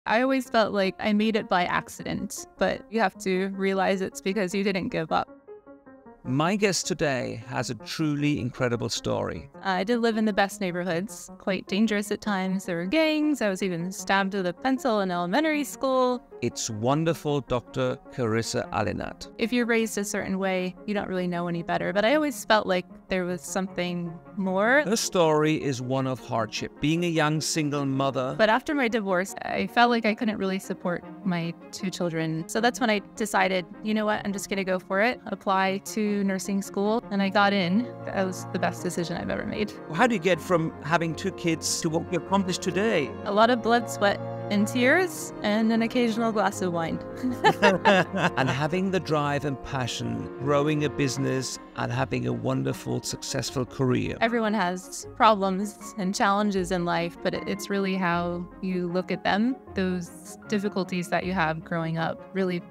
I always felt like I made it by accident, but you have to realize it's because you didn't give up. My guest today has a truly incredible story. I did live in the best neighborhoods, quite dangerous at times. There were gangs. I was even stabbed with a pencil in elementary school. It's wonderful Dr. Carissa Alinat. If you're raised a certain way, you don't really know any better, but I always felt like there was something more. Her story is one of hardship, being a young single mother. But after my divorce, I felt like I couldn't really support my 2 children. So that's when I decided, you know what, I'm just gonna go for it, apply to nursing school, and I got in. That was the best decision I've ever made. How do you get from having 2 kids to what you accomplished today? A lot of blood, sweat, and tears, and an occasional glass of wine. And having the drive and passion, growing a business, and having a wonderful, successful career. Everyone has problems and challenges in life, but it's really how you look at them. Those difficulties that you have growing up really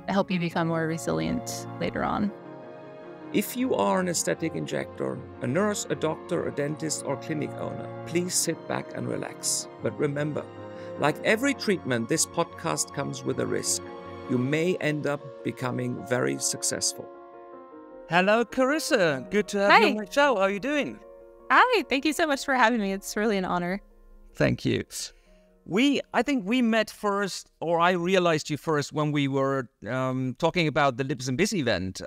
help you become more resilient later on. If you are an aesthetic injector, a nurse, a doctor, a dentist, or clinic owner, please sit back and relax. But remember, like every treatment, this podcast comes with a risk. You may end up becoming very successful. Hello, Carissa. Good to have you on my show. How are you doing? Hi, thank you so much for having me. It's really an honor. Thank you. I think we met first, or I realized you first when we were talking about the Lips and Biz event.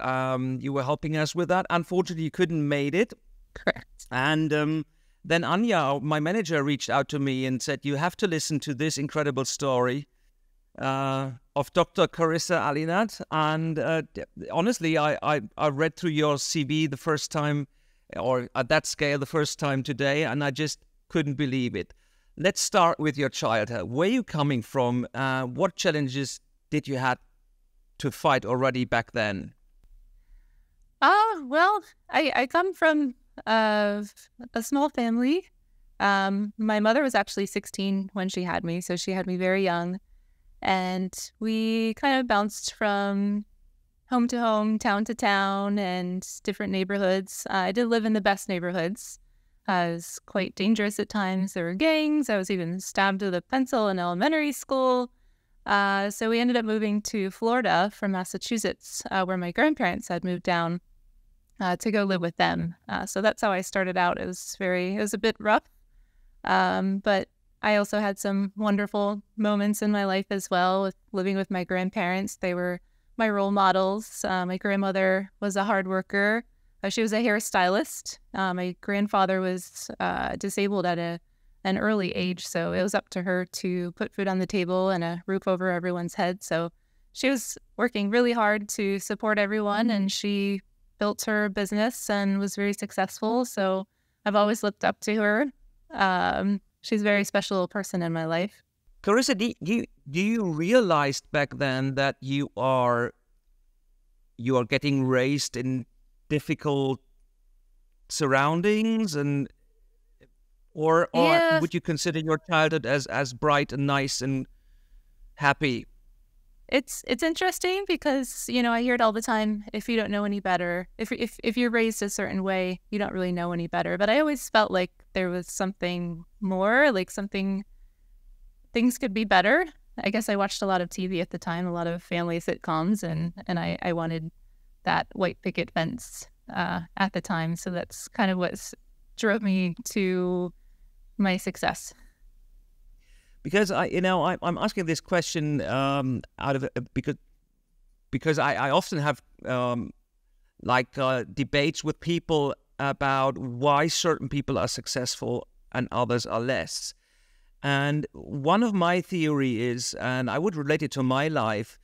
You were helping us with that. Unfortunately, you couldn't make it. Correct. And then Anya, my manager, reached out to me and said, you have to listen to this incredible story of Dr. Carissa Alinat. And honestly, I read through your CV the first time, or at that scale, the first time today, and I just couldn't believe it. Let's start with your childhood. Where are you coming from? What challenges did you have to fight already back then? Well, I come from a small family. My mother was actually 16 when she had me, so she had me very young. And we kind of bounced from home to home, town to town, and different neighborhoods. I did live in the best neighborhoods. It was quite dangerous at times. There were gangs. I was even stabbed with a pencil in elementary school. So we ended up moving to Florida from Massachusetts, where my grandparents had moved down to go live with them. So that's how I started out. It was a bit rough, but I also had some wonderful moments in my life as well, with living with my grandparents. They were my role models. My grandmother was a hard worker. She was a hairstylist. My grandfather was disabled at an early age, so it was up to her to put food on the table and a roof over everyone's head. So she was working really hard to support everyone, and she built her business and was very successful. So I've always looked up to her. She's a very special person in my life. Carissa, do you realize back then that you are getting raised in difficult surroundings, or would you consider your childhood as bright and nice and happy? It's interesting because, you know, I hear it all the time. If you don't know any better, if you're raised a certain way, you don't really know any better. But I always felt like there was something more, like things could be better. I guess I watched a lot of TV at the time, a lot of family sitcoms, and I wanted that white picket fence at the time. So that's kind of what drove me to my success. Because I'm asking this question because I often have debates with people about why certain people are successful and others are less. And one of my theory is, and I would relate it to my life,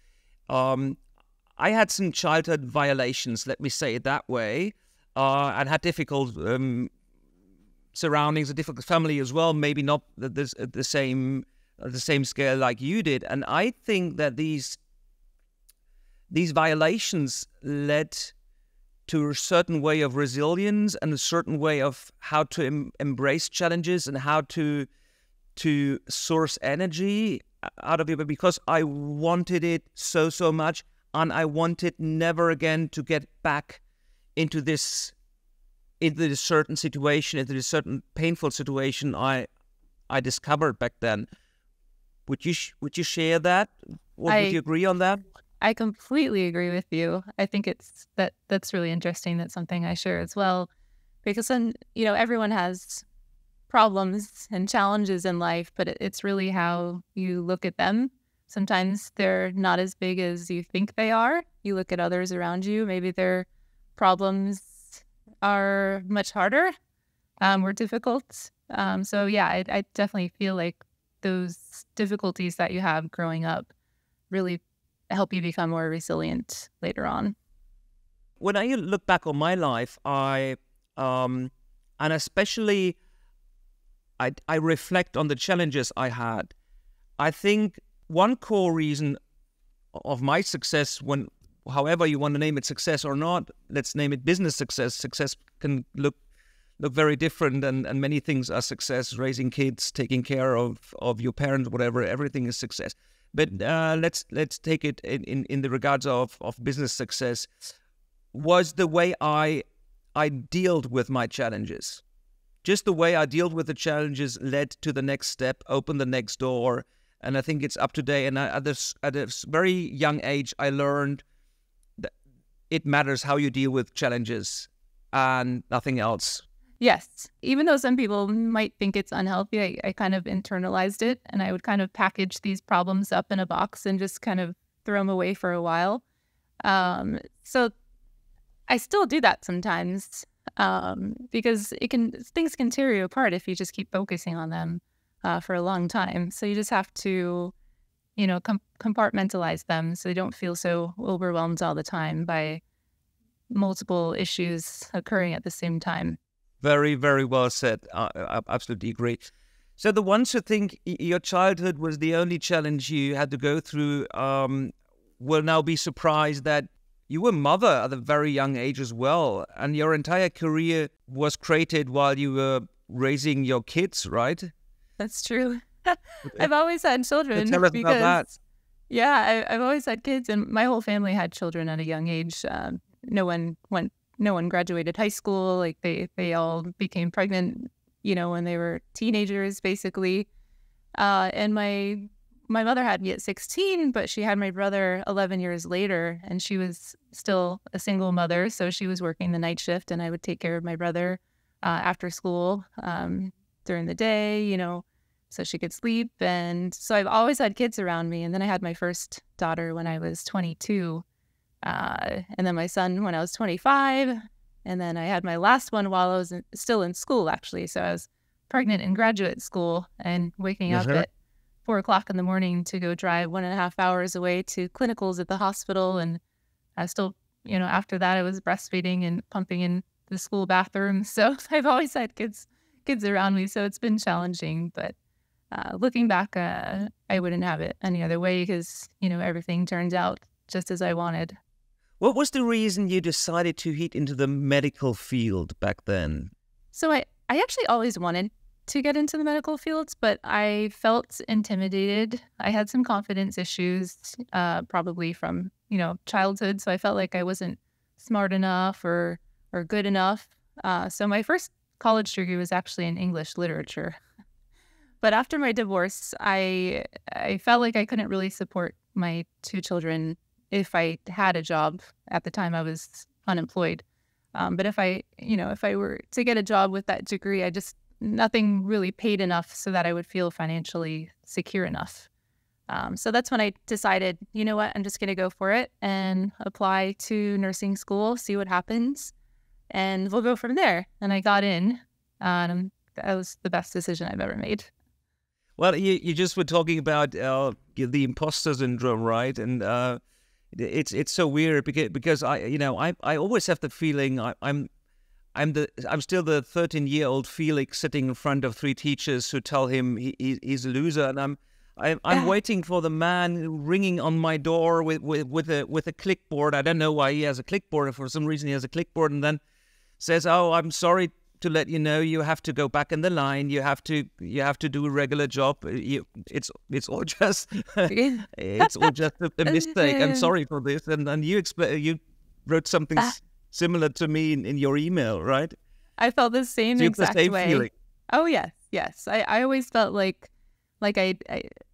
I had some childhood violations, let me say it that way, and had difficult surroundings, a difficult family as well, maybe not the same scale like you did. And I think that these violations led to a certain way of resilience and a certain way of how to embrace challenges and how to source energy out of it, because I wanted it so much, and I wanted never again to get back into this certain situation, into this certain painful situation I discovered back then. Would you share that? Or would you agree on that? I completely agree with you. I think that's really interesting. That's something I share as well, because then, everyone has problems and challenges in life, but it's really how you look at them. Sometimes they're not as big as you think they are. You look at others around you, maybe their problems are much harder, or difficult. So yeah, I definitely feel like those difficulties that you have growing up really help you become more resilient later on. When I look back on my life, and especially I reflect on the challenges I had. I think one core reason of my success, however you want to name it, success or not, let's name it business success. Success can look very different, and many things are success. Raising kids, taking care of your parents, whatever, everything is success. But let's take it in the regards of business success, was the way I dealt with my challenges. Just the way I dealt with the challenges led to the next step, opened the next door, and I think it's up to date. And at a very young age, I learned that it matters how you deal with challenges and nothing else. Yes. Even though some people might think it's unhealthy, I kind of internalized it, and I would kind of package these problems up in a box and just kind of throw them away for a while. So I still do that sometimes, because things can tear you apart if you just keep focusing on them for a long time. So you just have to, compartmentalize them so you don't feel so overwhelmed all the time by multiple issues occurring at the same time. Very, very well said. I absolutely agree. So the ones who think your childhood was the only challenge you had to go through will now be surprised that you were a mother at a very young age as well, and your entire career was created while you were raising your kids, right? That's true. I've always had children. Tell us about that. Yeah, I've always had kids, and my whole family had children at a young age. No one graduated high school. Like they all became pregnant, when they were teenagers, basically. And my mother had me at 16, but she had my brother 11 years later, and she was still a single mother. So she was working the night shift, and I would take care of my brother after school during the day, so she could sleep. And so I've always had kids around me. And then I had my first daughter when I was 22. And then my son when I was 25. And then I had my last one while I was still in school, actually. So I was pregnant in graduate school and waking up at 4 o'clock in the morning to go drive 1.5 hours away to clinicals at the hospital. And I still, after that, I was breastfeeding and pumping in the school bathroom. So I've always had kids around me. So it's been challenging. But looking back, I wouldn't have it any other way because, everything turned out just as I wanted. What was the reason you decided to head into the medical field back then? So I actually always wanted to get into the medical fields, but I felt intimidated. I had some confidence issues, probably from, childhood. So I felt like I wasn't smart enough or good enough. So my first college degree was actually in English literature. But after my divorce, I felt like I couldn't really support my 2 children if I had a job. At the time I was unemployed. But if I were to get a job with that degree, nothing really paid enough so that I would feel financially secure enough. So that's when I decided, you know what, I'm just going to go for it and apply to nursing school, see what happens, and we'll go from there. And I got in. That was the best decision I've ever made. Well, you just were talking about the imposter syndrome, right? And it's so weird because I always have the feeling I'm still the 13-year-old Felix sitting in front of 3 teachers who tell him he's a loser, and I'm waiting for the man ringing on my door with a clipboard. I don't know why he has a clipboard. For some reason he has a clipboard, and then says, "Oh, I'm sorry to let you know, you have to go back in the line. You have to do a regular job. It's all just it's all just a mistake. I'm sorry for this." And then you wrote something similar to me in your email, right? I felt the same exact way. Feeling. Oh yes. I always felt like like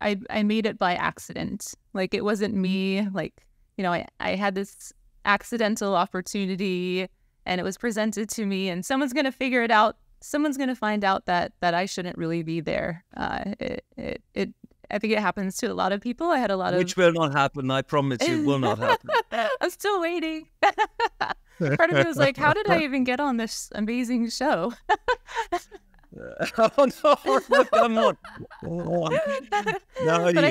I made it by accident. Like it wasn't me. Like, you know, I had this accidental opportunity and it was presented to me, and someone's going to figure it out. Someone's going to find out that I shouldn't really be there. I think it happens to a lot of people. I had a lot of... Which will not happen. I promise you, will not happen. I'm still waiting. Part of me was like, how did I even get on this amazing show? Oh no, come on. No, But I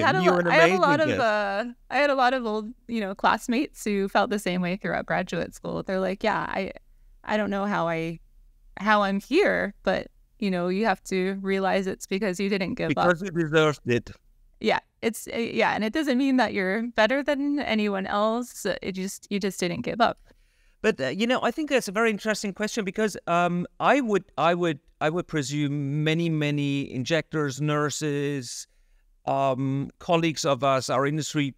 had a lot of old, you know, classmates who felt the same way throughout graduate school. They're like, yeah, I don't know how I'm here, but you know, you have to realize it's because you didn't give up. Because you deserved it. Yeah, and it doesn't mean that you're better than anyone else. You just didn't give up. But you know, I think that's a very interesting question, because I would presume many injectors, nurses, colleagues of us, our industry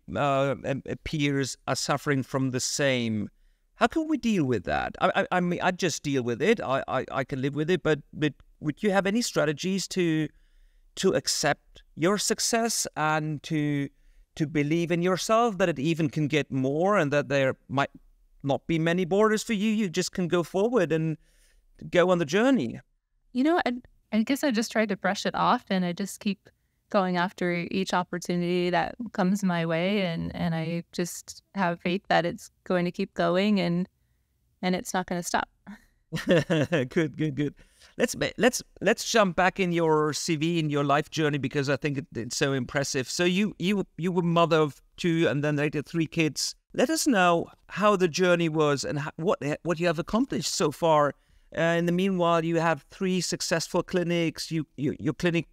peers are suffering from the same. How can we deal with that? I mean, I just deal with it. I can live with it. But would you have any strategies to accept your success and to believe in yourself that it even can get more, and that there might not be many borders for you? You just can go forward and go on the journey. You know, I guess I just tried to brush it off, and I just keep going after each opportunity that comes my way, and I just have faith that it's going to keep going, and it's not going to stop. Good. Let's jump back in your CV, in your life journey, because I think it's so impressive. So you were mother of 2 and then later 3 kids. Let us know how the journey was and what you have accomplished so far. In the meanwhile, you have 3 successful clinics. Your clinic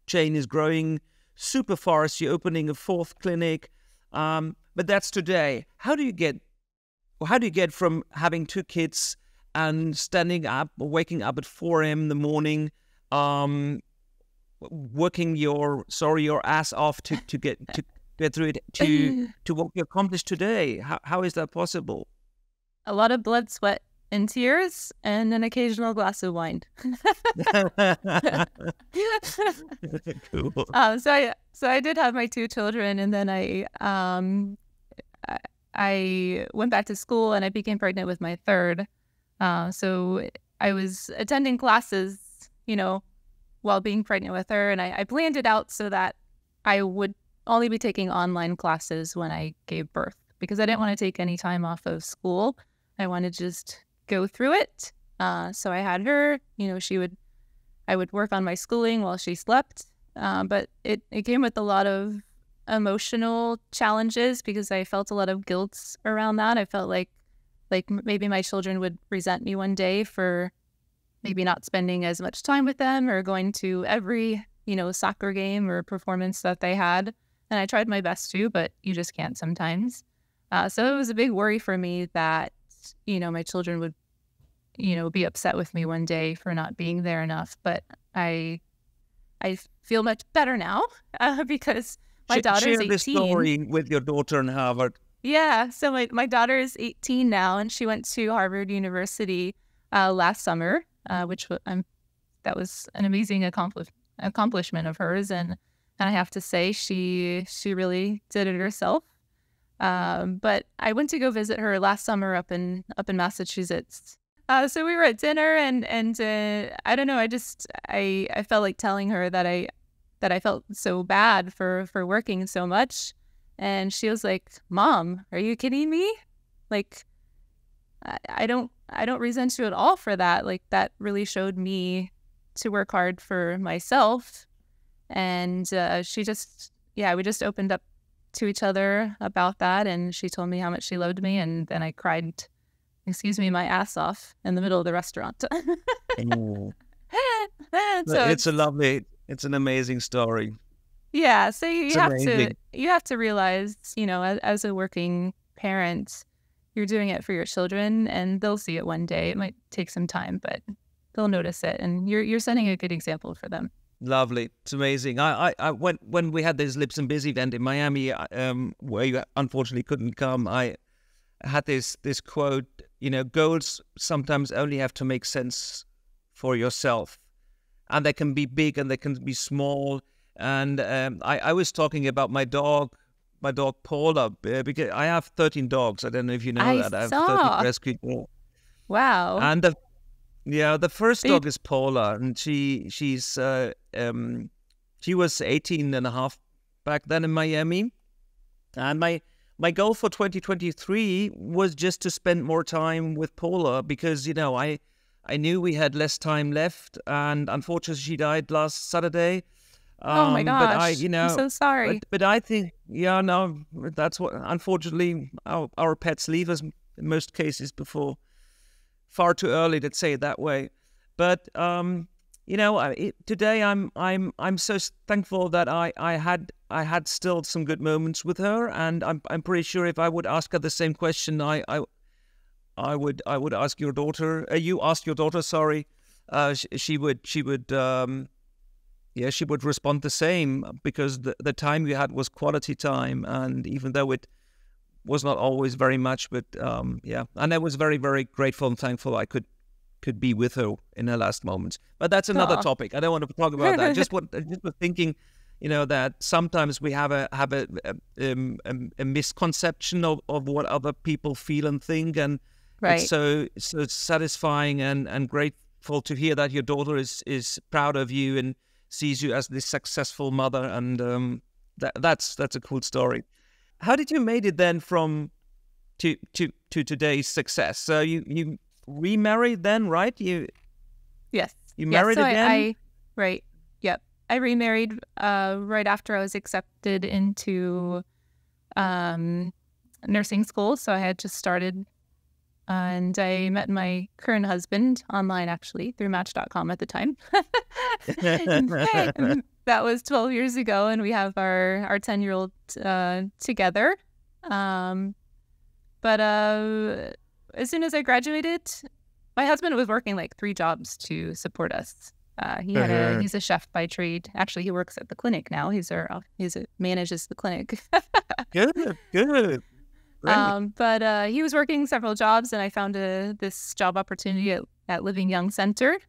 chain is growing super fast. You're opening a 4th clinic, but that's today. How do you get from having 2 kids and standing up, waking up at 4 a.m. in the morning, working your ass off to get through it, to what you accomplished today? How is that possible? A lot of blood, sweat, and tears, and an occasional glass of wine. Cool. So I did have my 2 children, and then I went back to school, and I became pregnant with my 3rd. So I was attending classes, you know, while being pregnant with her, and I planned it out so that I would only be taking online classes when I gave birth, because I didn't want to take any time off of school. I wanted to just go through it. So I had her, you know, I would work on my schooling while she slept. But it came with a lot of emotional challenges, because I felt a lot of guilt around that. I felt like maybe my children would resent me one day for maybe not spending as much time with them, or going to every, you know, soccer game or performance that they had. And I tried my best to, but you just can't sometimes. So it was a big worry for me that, you know, my children would, you know, be upset with me one day for not being there enough. But I feel much better now, because my daughter is 18. Share this story with your daughter in Harvard. Yeah, so my daughter is 18 now, and she went to Harvard University last summer, that was an amazing accomplishment of hers, and I have to say she really did it herself. But I went to go visit her last summer up in Massachusetts. So we were at dinner, and I don't know, I felt like telling her that I felt so bad for working so much. And she was like, "Mom, are you kidding me? Like, I don't resent you at all for that. Like, that really showed me to work hard for myself." And we just opened up to each other about that. And she told me how much she loved me. And then I cried, my ass off in the middle of the restaurant. It's an amazing story. Yeah, so you have to realize, you know, as a working parent, you're doing it for your children, and they'll see it one day. It might take some time, but they'll notice it, and you're setting a good example for them. Lovely, it's amazing. I when we had this Lips and Biz event in Miami, where you unfortunately couldn't come, I had this quote. You know, goals sometimes only have to make sense for yourself, and they can be big and they can be small. And I was talking about my dog Paula, because I have 13 dogs. I don't know if you know that. I have 13 rescued dogs. Wow. And the first Babe. dog is Paula, and she was 18 and a half back then in Miami. And my goal for 2023 was just to spend more time with Paula, because, I knew we had less time left, and unfortunately she died last Saturday. Oh my gosh. But I'm so sorry. But I think, no, that's what, unfortunately, our pets leave us in most cases before far too early, to say it that way. But today I'm so thankful that I had still some good moments with her, and I'm pretty sure if I would ask her the same question, I would ask your daughter. You asked your daughter, sorry. She would respond the same, because the time we had was quality time, and even though it was not always very much, but and I was very, very grateful and thankful I could be with her in her last moments. But that's another topic. I don't want to talk about that. Just was thinking, that sometimes we have a misconception of what other people feel and think, and right. It's so satisfying and grateful to hear that your daughter is proud of you and sees you as this successful mother, and that's a cool story. How did you made it then from to today's success? So you remarried then, right? Yes. You married again? Right. Yep. I remarried right after I was accepted into nursing school. So I had just started, and I met my current husband online, actually, through Match.com at the time. That was 12 years ago, and we have our 10-year-old together. But as soon as I graduated, my husband was working like 3 jobs to support us. He's a chef by trade. Actually, he works at the clinic now. He manages the clinic. Good. But he was working several jobs, and I found this job opportunity at Living Young Center.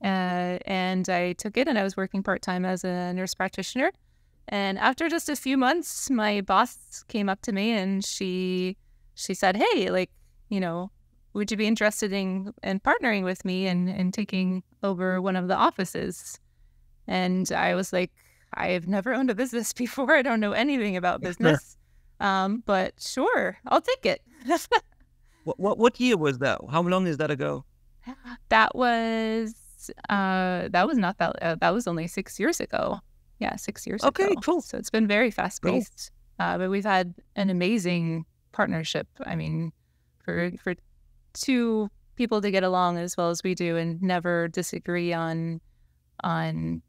And I took it, and I was working part-time as a nurse practitioner. And after just a few months, my boss came up to me, and she said, hey, would you be interested in partnering with me and taking over one of the offices? And I was like, I've never owned a business before. I don't know anything about business. But sure, I'll take it. What year was that? How long is that ago? That was not that. That was only 6 years ago. Yeah, 6 years ago. Okay, cool. So it's been very fast paced. Cool. But we've had an amazing partnership. I mean, for 2 people to get along as well as we do and never disagree on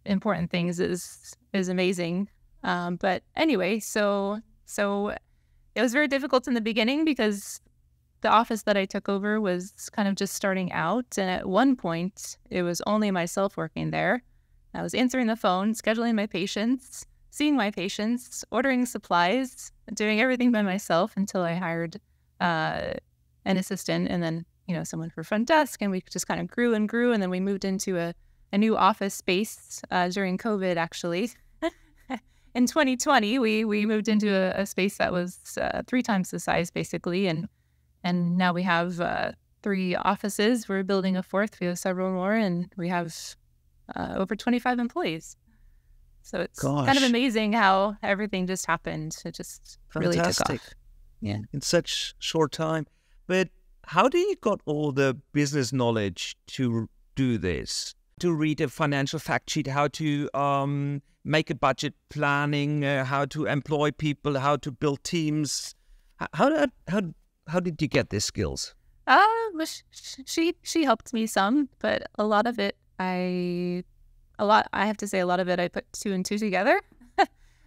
important things is amazing. But anyway, so it was very difficult in the beginning because the office that I took over was kind of just starting out. And at one point, it was only myself working there. I was answering the phone, scheduling my patients, seeing my patients, ordering supplies, doing everything by myself until I hired an assistant and then, someone for front desk. And we just kind of grew and grew. And then we moved into a new office space during COVID, actually. In 2020, we moved into a space that was 3 times the size, basically. And now we have 3 offices. We're building a 4th. We have several more, and we have over 25 employees. So it's kind of amazing how everything just happened. It just really took off. Yeah, in such short time. But how do you got all the business knowledge to do this? To read a financial fact sheet, how to make a budget planning, how to employ people, how to build teams. How did you get these skills? She helped me some, but a lot of it I have to say a lot of it I put 2 and 2 together.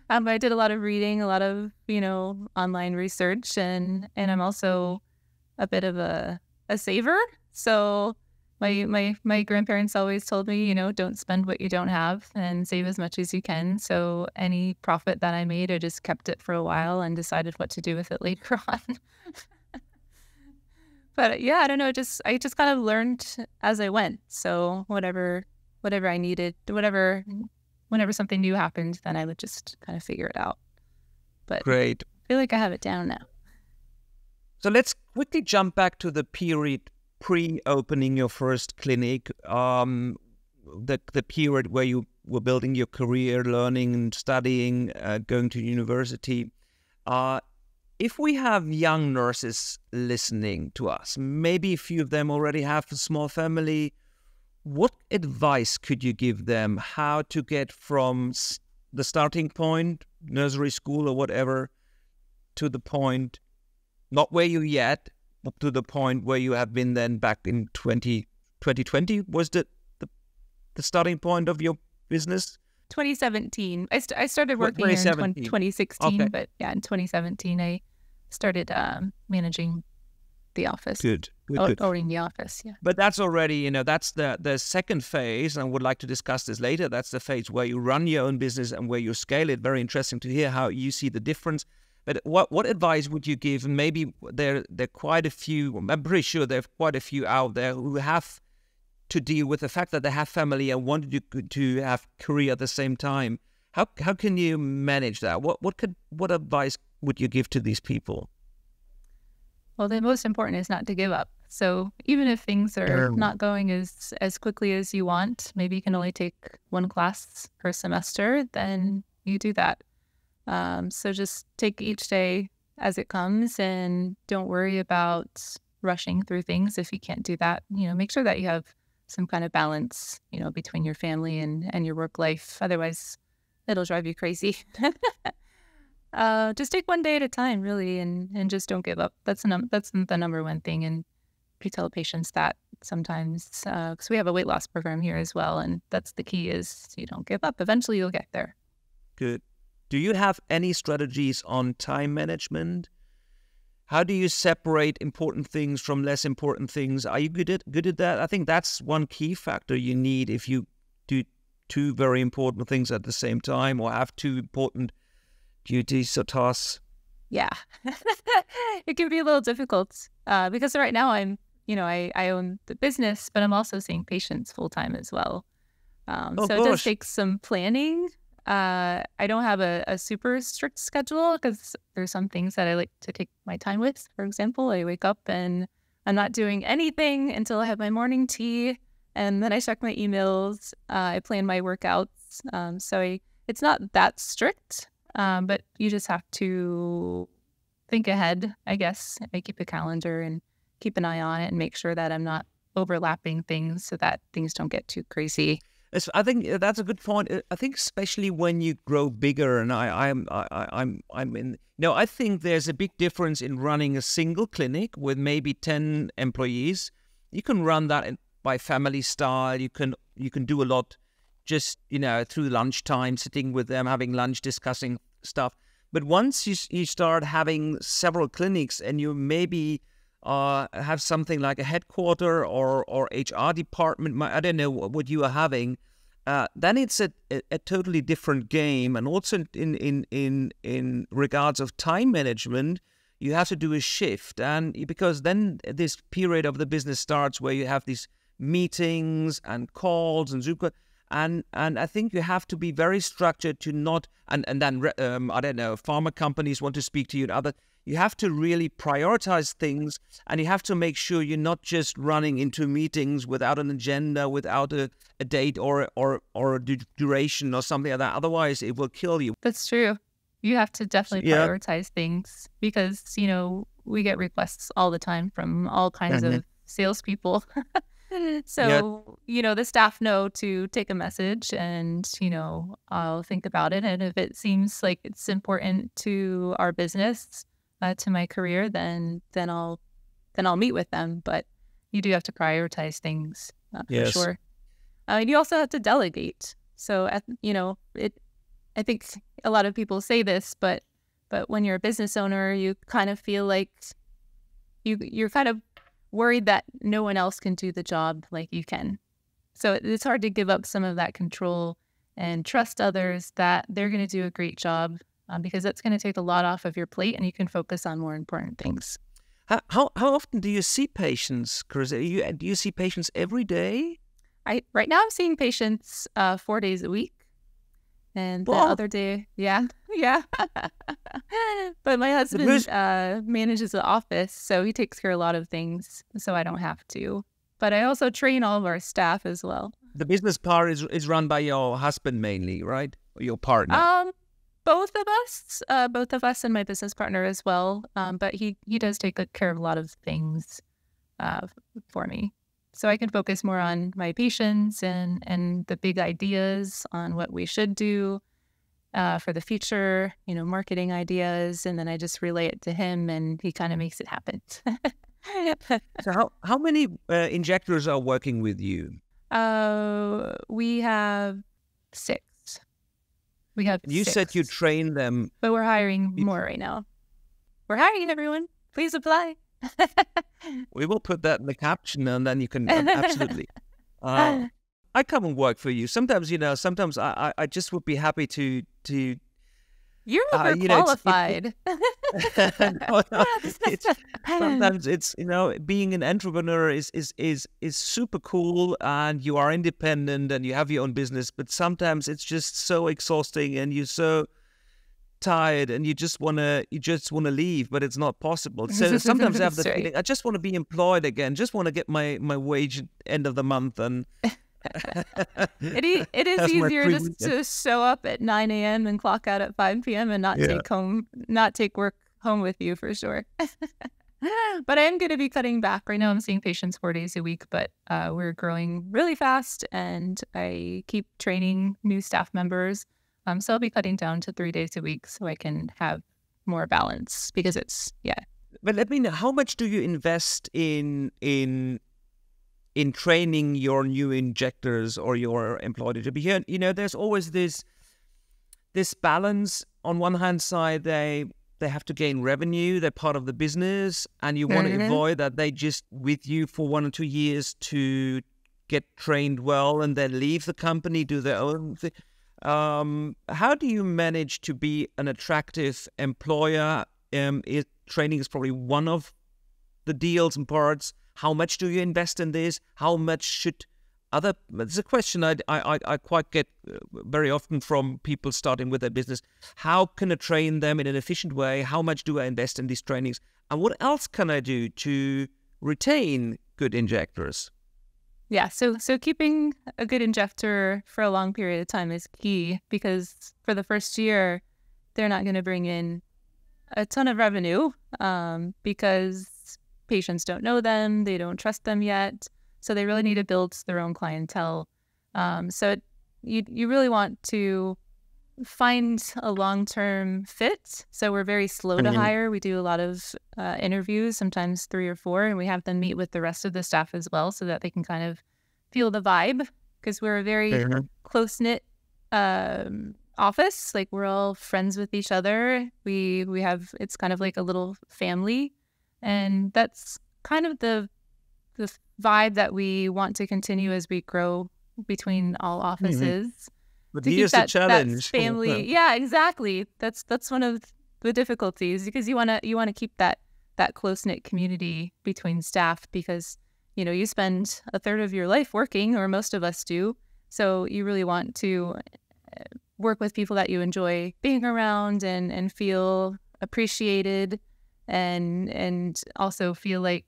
I did a lot of reading, a lot of online research, and I'm also a bit of a saver. So my grandparents always told me, don't spend what you don't have and save as much as you can. So any profit that I made, I just kept it for a while and decided what to do with it later on. But yeah, I don't know. I just kind of learned as I went. So whatever I needed, whatever whenever something new happened, then I would just kind of figure it out. But Great. I feel like I have it down now. So let's quickly jump back to the period pre-opening your first clinic, the period where you were building your career, learning and studying, going to university. If we have young nurses listening to us, maybe a few of them already have a small family, what advice could you give them how to get from the starting point, nursery school or whatever, to the point, not where you're yet, but to the point where you have been then back in 2020 was the starting point of your business? 2017. I started working here in 2016, okay. But yeah, in 2017 I started managing the office. Good. Owning the office, yeah. But that's already, that's the second phase, and I would like to discuss this later. That's the phase where you run your own business and where you scale it. Very interesting to hear how you see the difference. But what advice would you give? And maybe there are quite a few, I'm pretty sure there are quite a few out there who have to deal with the fact that they have family and want to have career at the same time. How can you manage that? What advice would you give to these people? Well, the most important is not to give up. So even if things are not going as quickly as you want, maybe you can only take one class per semester, then you do that. So just take each day as it comes and don't worry about rushing through things if you can't do that. Make sure that you have some kind of balance, between your family and your work life. Otherwise, it'll drive you crazy. Just take one day at a time, really, and just don't give up. That's the number one thing. And we tell patients that sometimes, because we have a weight loss program here as well, and that's the key is you don't give up. Eventually, you'll get there. Good. Do you have any strategies on time management? How do you separate important things from less important things? Are you good at that? I think that's one key factor you need if you do two very important things at the same time or have two important duties or tasks. Yeah, it can be a little difficult because right now I own the business, but I'm also seeing patients full time as well. So it does take some planning. I don't have a super strict schedule because there's some things that I like to take my time with. For example, I wake up and I'm not doing anything until I have my morning tea, and then I check my emails. I plan my workouts. So it's not that strict, but you just have to think ahead, I guess. I keep a calendar and keep an eye on it and make sure that I'm not overlapping things so that things don't get too crazy. I think that's a good point. I think especially when you grow bigger, and I'm in. I think there's a big difference in running a single clinic with maybe 10 employees. You can run that by family style. You can do a lot, just through lunchtime, sitting with them, having lunch, discussing stuff. But once you start having several clinics, and you maybe have something like a headquarter or HR department, I don't know what you are having, then it's a totally different game. And also in regards of time management, you have to do a shift. And because then this period of the business starts where you have these meetings and calls and Zoom, and I think you have to be very structured to not, and then, I don't know, pharma companies want to speak to you and other. You have to really prioritize things, and you have to make sure you're not just running into meetings without an agenda, without a date or a duration or something like that. Otherwise, it will kill you. That's true. You have to definitely prioritize things because, we get requests all the time from all kinds of salespeople. So, the staff know to take a message and, I'll think about it. And if it seems like it's important to our business, to my career, then I'll meet with them. But you do have to prioritize things for sure. You also have to delegate. So I think a lot of people say this, but when you're a business owner, you kind of feel like you're kind of worried that no one else can do the job like you can. So it's hard to give up some of that control and trust others that they're going to do a great job. Because that's going to take a lot off of your plate, and you can focus on more important things. How often do you see patients, Carissa? Do you see patients every day? Right now I'm seeing patients 4 days a week. And the other day, yeah. But my husband manages the office, so he takes care of a lot of things, so I don't have to. But I also train all of our staff as well. The business part is run by your husband mainly, right? Or your partner? Both of us and my business partner as well. But he does take good care of a lot of things for me. So I can focus more on my patients and the big ideas on what we should do for the future, marketing ideas. And then I just relay it to him and he kind of makes it happen. So how many injectors are working with you? We have 6. You 6. said you train them. But we're hiring more right now. We're hiring everyone. Please apply. We will put that in the caption and then you can absolutely. I come and work for you. Sometimes, sometimes I just would be happy to. You're overqualified. Sometimes it's being an entrepreneur is super cool and you are independent and you have your own business, but sometimes it's just so exhausting and you're so tired and you just wanna leave, but it's not possible. So sometimes I have the feeling I just want to be employed again, just want to get my wage at end of the month and. It is easier just to show up at 9 a.m. and clock out at 5 p.m. and not take work home with you for sure. But I am going to be cutting back. Right now I'm seeing patients 4 days a week, but we're growing really fast and I keep training new staff members. So I'll be cutting down to 3 days a week so I can have more balance because But let me know, how much do you invest in training your new injectors or your employee to be here? There's always this balance. On one hand side, they have to gain revenue. They're part of the business, and you want to avoid that they just with you for 1 or 2 years to get trained well and then leave the company, do their own thing. How do you manage to be an attractive employer? Training is probably one of the deals and parts. How much do you invest in this? How much should other... It's a question I quite get very often from people starting with their business. How can I train them in an efficient way? How much do I invest in these trainings? And what else can I do to retain good injectors? Yeah, so keeping a good injector for a long period of time is key because for the first year, they're not going to bring in a ton of revenue because patients don't know them, they don't trust them yet, so they really need to build their own clientele. So you really want to find a long-term fit. So we're very slow to hire. We do a lot of interviews, sometimes 3 or 4, and we have them meet with the rest of the staff as well so that they can kind of feel the vibe because we're a very close-knit office. Like we're all friends with each other. We have, it's kind of like a little family. And that's kind of the vibe that we want to continue as we grow between all offices. But here's the challenge. That family, yeah, exactly. That's one of the difficulties because you want to keep that close-knit community between staff because you spend a third of your life working, or most of us do. So you really want to work with people that you enjoy being around and feel appreciated. And also feel like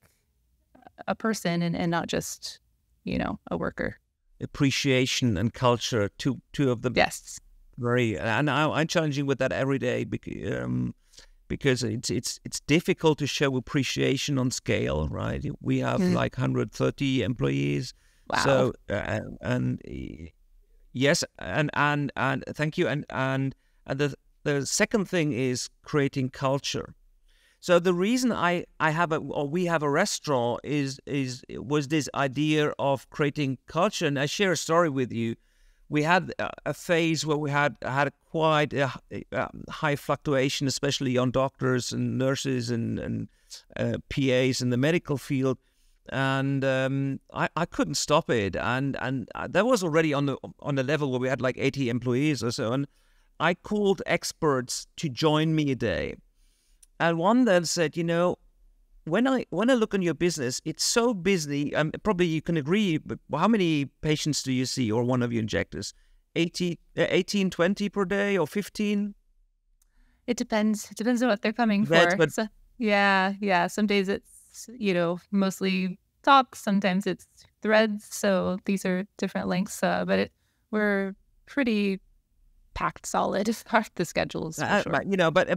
a person and not just, a worker. Appreciation and culture, two of them. Yes. And I'm challenging with that every day because it's difficult to show appreciation on scale, right? We have like 130 employees. Wow. So yes, and thank you. And the second thing is creating culture. So the reason we have a restaurant was this idea of creating culture. And I share a story with you. We had a phase where we had quite a high fluctuation, especially on doctors and nurses and PAs in the medical field. And I couldn't stop it. And that was already on the level where we had like 80 employees or so. And I called experts to join me a day. And one then said, when I look on your business, it's so busy. Probably you can agree, but how many patients do you see or one of your injectors? 18, 20 per day or 15? It depends. It depends on what they're coming That's for. but So, yeah. Some days it's, mostly talks. Sometimes it's threads. So these are different lengths. We're pretty packed solid as far as the schedules, for sure. But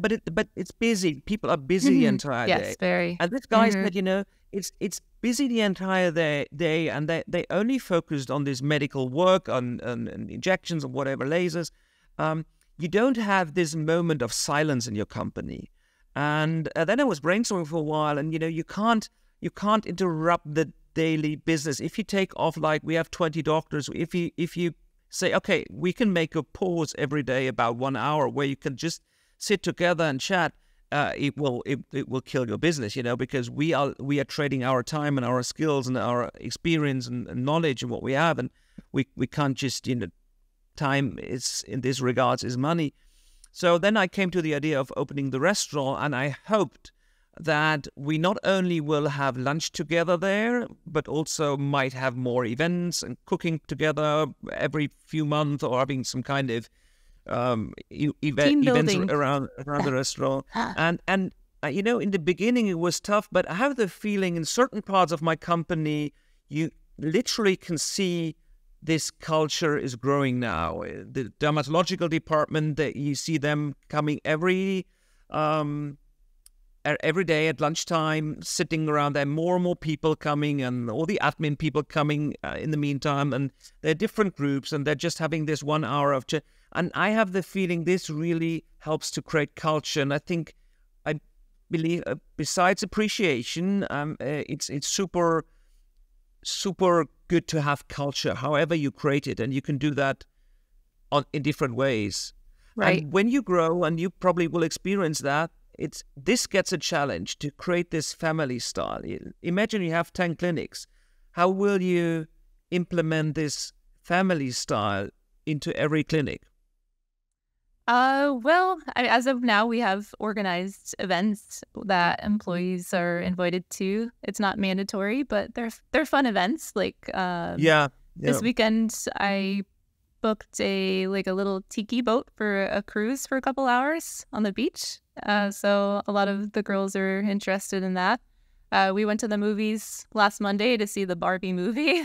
it's busy. People are busy the entire day. Yes, very. And this guy said, it's busy the entire day, and they only focused on this medical work, on injections or whatever, lasers. You don't have this moment of silence in your company. And then I was brainstorming for a while, and you can't interrupt the daily business. If you take off, like we have 20 doctors, if you say, okay, we can make a pause every day about 1 hour where you can just sit together and chat, it will kill your business, because we are trading our time and our skills and our experience and knowledge and what we have, and we can't just time is, in this regards, is money. So then I came to the idea of opening the restaurant, and I hoped that we not only will have lunch together there, but also might have more events and cooking together every few months, or having some kind of events around the restaurant. And in the beginning it was tough, but I have the feeling in certain parts of my company, you literally can see this culture is growing now. The dermatological department, that you see them coming every day at lunchtime, sitting around there, more and more people coming, and all the admin people coming in the meantime, and they're different groups, and they're just having this 1 hour of chat. And I have the feeling this really helps to create culture. And I believe, besides appreciation, it's super good to have culture, however you create it, and you can do that in different ways. Right. And when you grow, and you probably will experience that, this gets a challenge to create this family style. Imagine you have 10 clinics. How will you implement this family style into every clinic? As of now, we have organized events that employees are invited to. It's not mandatory, but they're fun events. Like this weekend, I booked a little tiki boat for a cruise for a couple hours on the beach. So a lot of the girls are interested in that. We went to the movies last Monday to see the Barbie movie.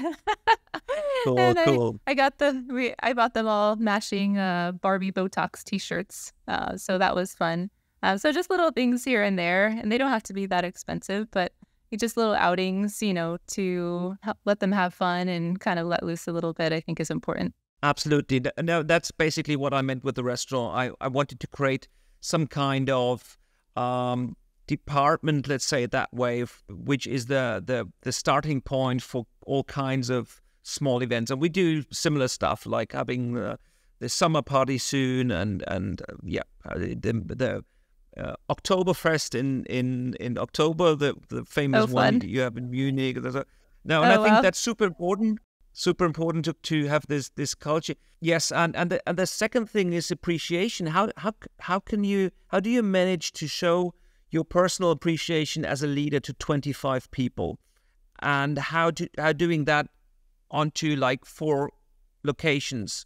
Cool. I bought them all matching Barbie Botox t-shirts. So that was fun. So just little things here and there, and they don't have to be that expensive, but just little outings, to let them have fun and kind of let loose a little bit, I think is important. Absolutely. No, that's basically what I meant with the restaurant. I wanted to create some kind of department, let's say it that way, which is the starting point for all kinds of small events. And we do similar stuff, like having the summer party soon, and the Oktoberfest in October, the famous one you have in Munich. I think that's super important. Super important to have this culture. Yes, and the second thing is appreciation. How do you manage to show your personal appreciation as a leader to 25 people, and how doing that onto like 4 locations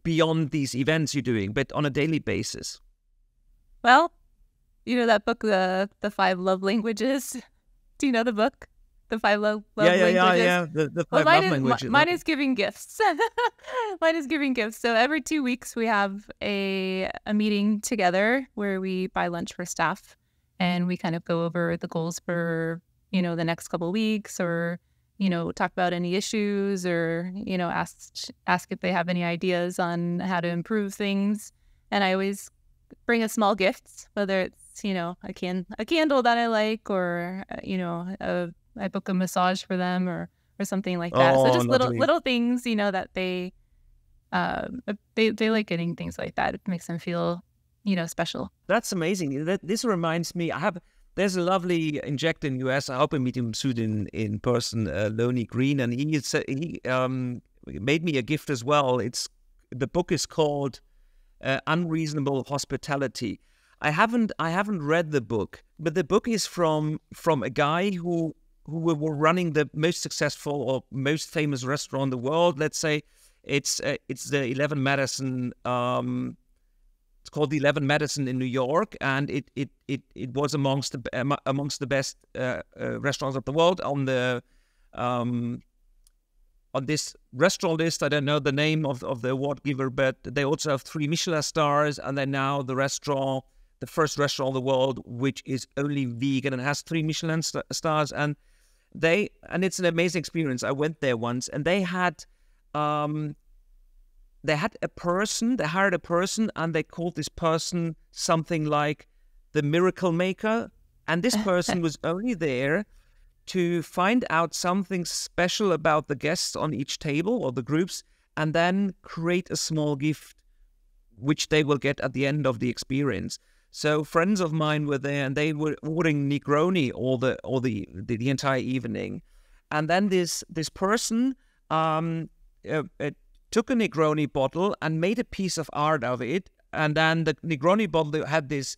beyond these events you're doing, but on a daily basis? Well, that book, the 5 love languages. Do you know the book? The 5 love languages. Yeah. The 5 love languages. Mine is giving gifts. Mine is giving gifts. So every 2 weeks we have a meeting together where we buy lunch for staff, and we kind of go over the goals for the next couple of weeks, or talk about any issues, or ask if they have any ideas on how to improve things. And I always bring a small gift, whether it's a candle that I like, or I book a massage for them, or something like that. So just little things, that they like getting things like that. It makes them feel, special. That's amazing. This reminds me, there's a lovely injector in the US. I hope I meet him soon in person, Lonnie Green, and he made me a gift as well. The book is called Unreasonable Hospitality. I haven't read the book, but the book is from a guy who were running the most successful or most famous restaurant in the world, let's say, It's the 11 Medison. It's called the 11 Medison in New York, and it was amongst the best restaurants of the world on this restaurant list. I don't know the name of the award giver, but they also have 3 Michelin stars, and they're now the first restaurant in the world which is only vegan and has 3 Michelin stars. And it's an amazing experience. I went there once, and they hired a person, and they called this person something like the miracle maker. And this person was only there to find out something special about the guests on each table or the groups, and then create a small gift which they will get at the end of the experience. So friends of mine were there, and they were ordering Negroni all the entire evening. And then this person took a Negroni bottle and made a piece of art of it. And then the Negroni bottle had this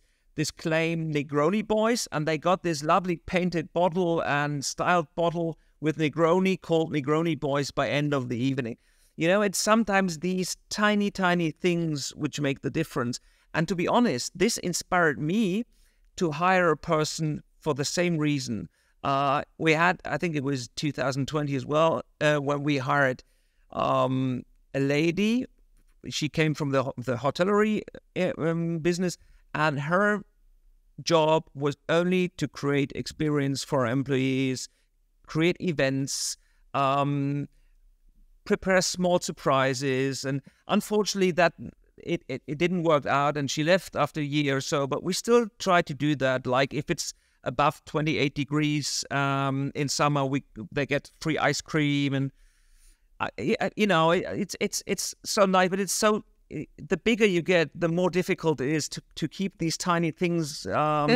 claim, Negroni Boys, and they got this lovely painted bottle and styled bottle with Negroni called Negroni Boys by end of the evening. You know, it's sometimes these tiny, tiny things which make the difference. And to be honest, this inspired me to hire a person for the same reason. We had, I think it was 2020 as well, when we hired a lady. She came from the hotellerie business, and her job was only to create experience for our employees, create events, prepare small surprises. And unfortunately, that it didn't work out, and she left after a year or so. But we still try to do that. Like if it's above 28 degrees in summer, they get free ice cream, and you know, it's so nice. But it's so, the bigger you get, the more difficult it is to keep these tiny things up.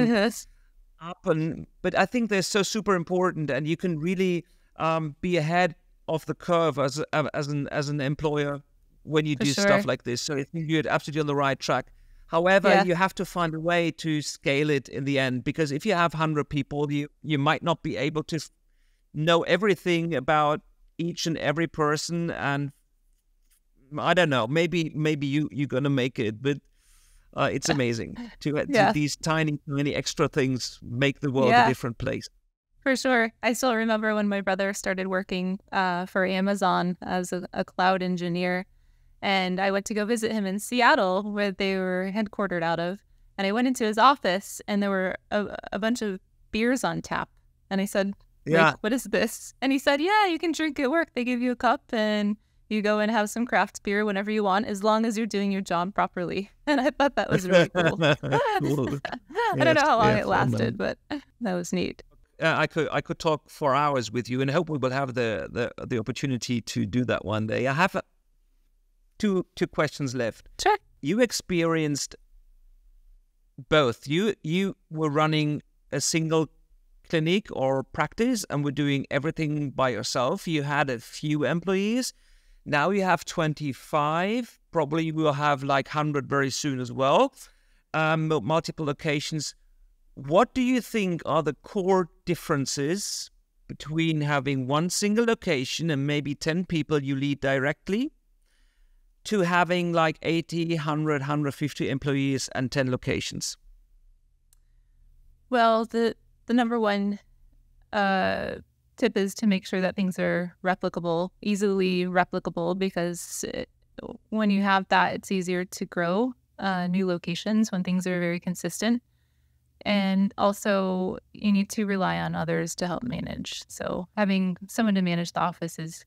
But I think they're so super important, and you can really be ahead of the curve as an employer when you do stuff like this. So I think you're absolutely on the right track. However, you have to find a way to scale it in the end, because if you have 100 people, you might not be able to know everything about each and every person. And I don't know, maybe you're gonna make it, but it's amazing to these tiny extra things make the world a different place. For sure. I still remember when my brother started working for Amazon as a cloud engineer, and I went to go visit him in Seattle, where they were headquartered out of. And I went into his office, and there were a bunch of beers on tap. And I said, like, what is this? And he said, yeah, you can drink at work. They give you a cup, and you go and have some craft beer whenever you want, as long as you're doing your job properly. And I thought that was really cool. Cool. I don't know how long it lasted, but that was neat. I could talk for hours with you, and I hope we will have the opportunity to do that one day. I have two questions left. Sure. You experienced both. You were running a single clinic or practice and were doing everything by yourself. You had a few employees. Now you have 25. Probably you will have like 100 very soon as well. Multiple locations. What do you think are the core differences between having one single location and maybe 10 people you lead directly, to having like 80, 100, 150 employees and 10 locations? Well, the number one tip is to make sure that things are replicable, easily replicable, because when you have that, it's easier to grow new locations when things are very consistent. And also, you need to rely on others to help manage. So having someone to manage the office is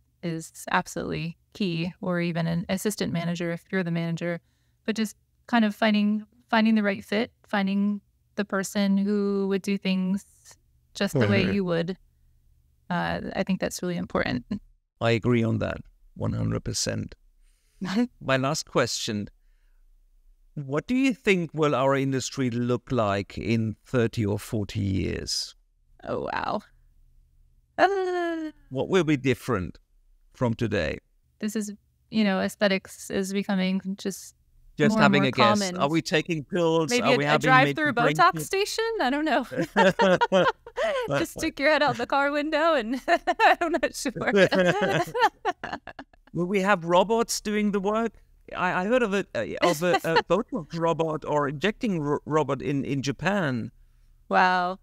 absolutely key, or even an assistant manager if you're the manager. But just kind of finding the right fit, finding the person who would do things just the way you would. I think that's really important. I agree on that 100%. My last question. What do you think will our industry look like in 30 or 40 years? Oh, wow. What will be different from today? This is, aesthetics is becoming just more having and more a common. guess. Are we taking pills? Maybe a drive-through Botox station? I don't know. Just stick your head out the car window, and I'm not sure. Will we have robots doing the work? I heard of a Botox robot or injecting robot in Japan. Wow.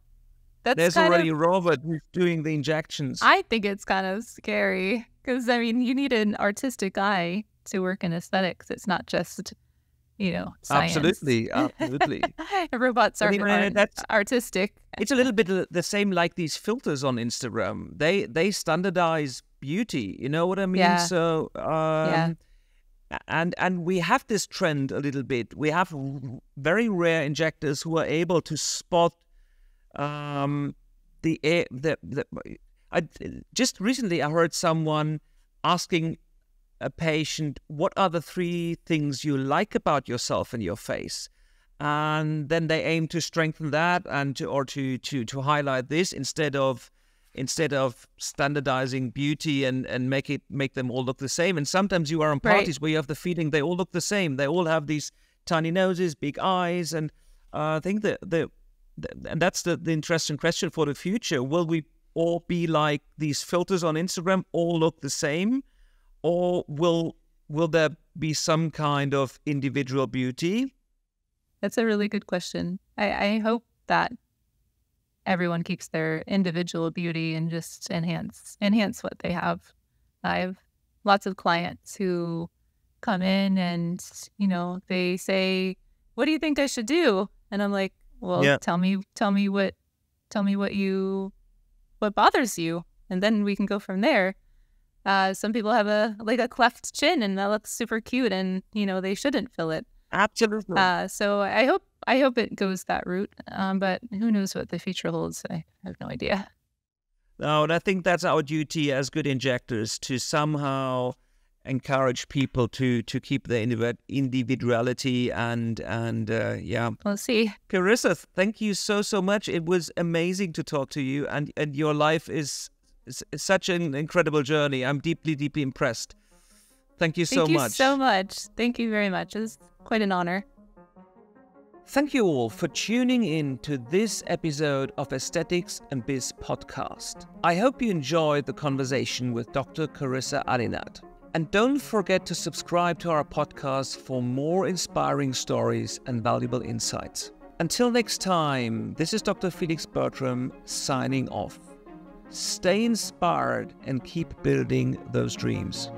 There's already a robot who's doing the injections. I think it's kind of scary because, I mean, you need an artistic eye to work in aesthetics. It's not just, science. Absolutely. Robots are artistic. It's a little bit the same like these filters on Instagram. They standardize beauty. You know what I mean? Yeah. So, and we have this trend a little bit. We have very rare injectors who are able to spot just recently I heard someone asking a patient, what are the 3 things you like about yourself and your face? And then they aim to strengthen that and to highlight this instead of standardizing beauty and make them all look the same. And sometimes you are on parties where you have the feeling they all look the same. They all have these tiny noses, big eyes, and I think and that's the interesting question for the future. Will we all be like these filters on Instagram, all look the same? Or will there be some kind of individual beauty? That's a really good question. I hope that everyone keeps their individual beauty and just enhance what they have. I have lots of clients who come in and, they say, what do you think I should do? And I'm like, well, tell me what bothers you, and then we can go from there. Some people have a cleft chin, and that looks super cute, and they shouldn't fill it. Absolutely. So I hope it goes that route. But who knows what the future holds? I have no idea. No, and I think that's our duty as good injectors to somehow encourage people to keep their individuality and We'll see. Carissa, thank you so much. It was amazing to talk to you, and your life is such an incredible journey. I'm deeply impressed. Thank you so much. Thank you so much. Thank you very much. It was quite an honor. Thank you all for tuning in to this episode of Aesthetics and Biz podcast. I hope you enjoyed the conversation with Dr. Carissa Alinat. And don't forget to subscribe to our podcast for more inspiring stories and valuable insights. Until next time, this is Dr. Felix Bertram signing off. Stay inspired and keep building those dreams.